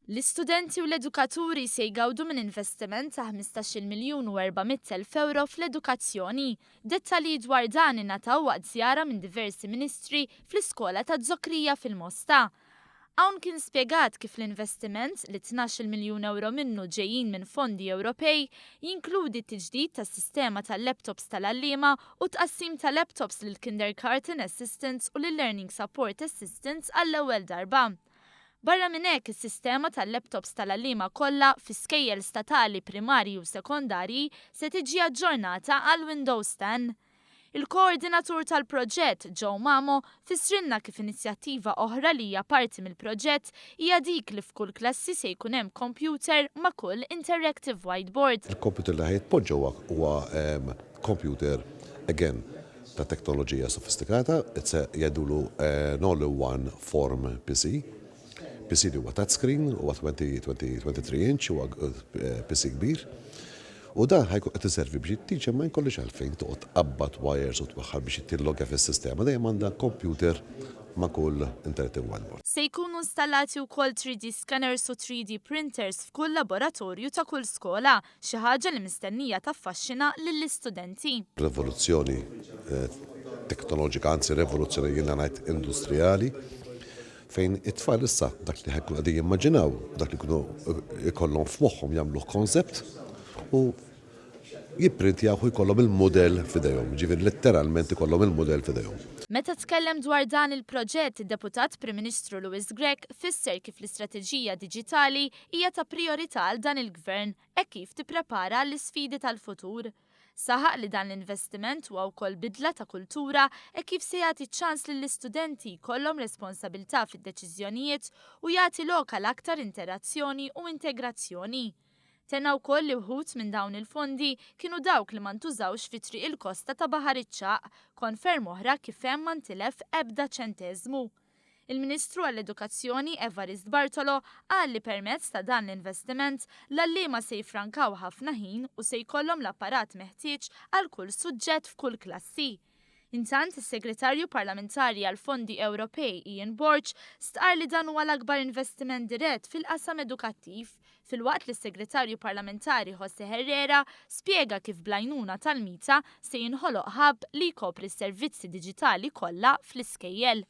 L-istudenti u l-edukaturi se jgawdu minn investiment ta' 15 miljun u 400 euro fl-edukazzjoni. Dettalji dwar dan ingħataw waqt żjara minn diversi ministri fl-iskola ta' Żokkrija fil-Mosta. Hawn kien spjegat kif l-investiment li 12 miljun euro minnu ġejjin minn fondi Ewropej jinkludi t-tiġdid tas-sistema tal-laptops tal-għalliema u tqassim tal-laptops lil kindergarten assistants u lil learning support assistants għall-ewwel darba. Barra minn hekk is-sistema tal-laptops tal-għalliema kollha fi-skejjel statali primarji u sekondarji se tiġi aġġornata għal Windows 10. Il-koordinatur tal-proġett Joe Mamo fisrinna kif inizjattiva oħra li hija parti mill-proġett hija dik li f'kull klassi se jkun hemm computer ma' kull interactive whiteboard. Il-computer li ħajtpoġġa huwa computer again ta' teknoloġija sofistikata, jgħidulu all-in-one form PC. PC li huwa touchscreen, huwa 23 inch, huwa PC kbir. U dan ħajkun qed iservi biex it-teacher ma jkollix għalfejn toqgħod tqabbad wires u twaħħal biex tillogja fis-sistema. Dejjem għandha computer ma' kull interactive whiteboard. Se jkunu installati wkoll 3D scanners u 3D printers f'kull laboratorju ta' kull skola, xi ħaġa li mistennija taffaxxina lill-istudenti. Rivoluzzjoni teknoloġika, anzi rivoluzzjoni jiena ngħid industrijali, fejn it-tfal issa dak li ħajkun qegħdin jimmaġinaw, dak li jkunu jkollhom f'moħħhom jagħmluh koncept u jipprintjaw jkollhom il-mudell f'idejhom, ġifieri letteralment ikollhom il-mudell f'idejhom. Meta tkellem dwar dan il-proġett, id-Deputat Prim Ministru Louis Grech fisser kif l-istrateġija diġitali hija ta' prijorità għal dan il-Gvern hekk kif tipprepara l-isfidi tal-futur. Saħaq li dan l-investiment huwa wkoll bidla ta' kultura e kif se jagħti ċans lill-istudenti jkollhom responsabilità fid-deċiżjonijiet u jagħti lokal aktar interazzjoni u integrazzjoni. Tenna wkoll li wħud minn dawn il-fondi kienu dawk li ma ntużawx fi triq il-kosta ta' Baħar iċ-Ċaq, konferm oħra kif hemm ma ntilef ebda ċenteżmu. Il-Ministru għall-Edukazzjoni Evarist Bartolo qal li permezz ta' dan l-investiment l-għalliema se jifrankaw ħafna ħin u se jkollhom l-apparat meħtieġ għal kull suġġett f'kull klassi. Intant is-Segretarju Parlamentari għal Fondi Ewropej Ian Borch stqar li dan huwa l-akbar investiment dirett fil-qasam edukattiv, filwaqt li s-Segretarju Parlamentari Jose Herrera spjega kif bl-għajnuna tal-mita se jinħoloq ħabb li jkopri s-servizzi diġitali kollha fl-iskejjel.